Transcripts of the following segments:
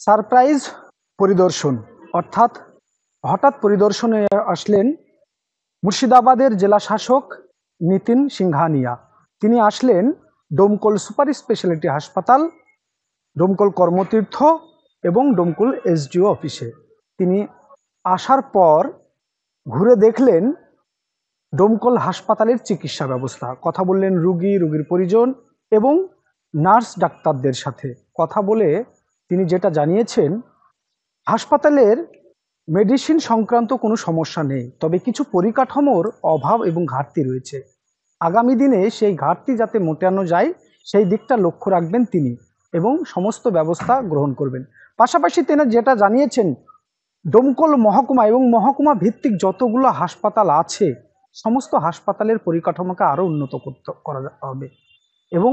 Surprise পরিদর্শন অর্থাৎ হঠাৎ পরিদর্শনে আসলেন মুর্শিদাবাদের জেলা শাসক নিতিন সিংহানিয়া। তিনি আসলেন ডোমকল সুপার স্পেশালিটি হাসপাতাল, ডোমকল কর্মতীর্থ এবং ডোমকল এসডিও অফিসে। তিনি আসার পর ঘুরে দেখলেন ডোমকল হাসপাতালের চিকিৎসা ব্যবস্থা, কথা বললেন রোগীর পরিজন এবং নার্স ডাক্তারদের সাথে। কথা বলে তিনি যেটা জানিয়েছেন, হাসপাতালের মেডিসিন সংক্রান্ত কোনো সমস্যা নেই, তবে কিছু পরিকাঠামোর অভাব এবং ঘাটতি রয়েছে। আগামী দিনে সেই ঘাটতি যাতে মেটানো যায় সেই দিকটা লক্ষ্য রাখবেন তিনি এবং সমস্ত ব্যবস্থা গ্রহণ করবেন। পাশাপাশি তিনি যেটা জানিয়েছেন, ডোমকল মহকুমা এবং মহকুমা ভিত্তিক যতগুলো হাসপাতাল আছে সমস্ত হাসপাতালের পরিকাঠামোকে আরও উন্নত করা হবে এবং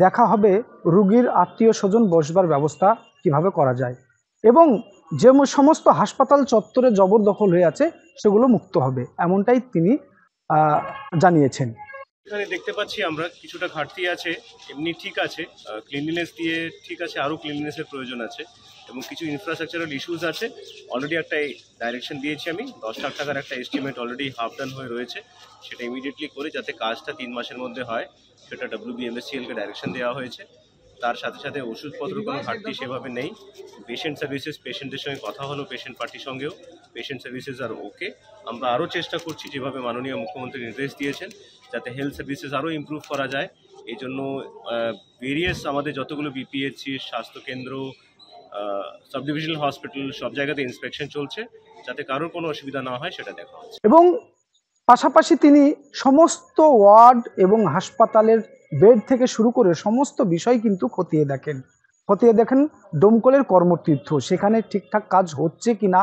দেখা হবে রোগীর আত্মীয় স্বজন বসবার ব্যবস্থা কিভাবে করা যায় এবং যে সমস্ত হাসপাতাল চত্বরে জবরদখল হয়ে আছে সেগুলো মুক্ত হবে, এমনটাই তিনি জানিয়েছেন। এখানে দেখতে পাচ্ছি আমরা কিছুটা ঘাটতি আছে, এমনি ঠিক আছে, ক্লিনলিনেস দিয়ে ঠিক আছে, আরও ক্লিনলিনেসের প্রয়োজন আছে এবং কিছু ইনফ্রাস্ট্রাকচারাল ইস্যুস আছে। অলরেডি একটা ডাইরেকশন দিয়েছি আমি, 10 লাখ টাকার একটা এস্টিমেট অলরেডি হাফ ডান হয়ে রয়েছে, সেটা ইমিডিয়েটলি করে যাতে কাজটা 3 মাসের মধ্যে হয় সেটা WBMSCLকে ডাইরেকশন দেওয়া হয়েছে। তার সাথে সাথে ওষুধপত্র কোনো ঘাটতি সেভাবে নেই। পেশেন্ট সার্ভিসেস, পেশেন্টের সঙ্গে কথা হলো পেশেন্ট পার্টির সঙ্গেও, পেশেন্ট সার্ভিসেস আর ওকে। আমরা আরও চেষ্টা করছি যেভাবে মাননীয় মুখ্যমন্ত্রী নির্দেশ দিয়েছেন যাতে হেলথ সার্ভিসেস আরও ইমপ্রুভ করা যায়। এই জন্য ভেরিয়াস আমাদের যতগুলো বিপিএইচসি, স্বাস্থ্যকেন্দ্র, সাব ডিভিশনাল হসপিটাল সব জায়গাতে ইন্সপেকশন চলছে যাতে কারোর কোনো অসুবিধা না হয় সেটা দেখা হচ্ছে। এবং পাশাপাশি তিনি সমস্ত ওয়ার্ড এবং হাসপাতালের বেড থেকে শুরু করে সমস্ত বিষয় কিন্তু খতিয়ে দেখেন ডোমকলের কর্মতীর্থ, সেখানে ঠিকঠাক কাজ হচ্ছে কিনা,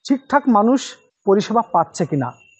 ঠিকঠাক মানুষ পরিষেবা পাচ্ছে কিনা।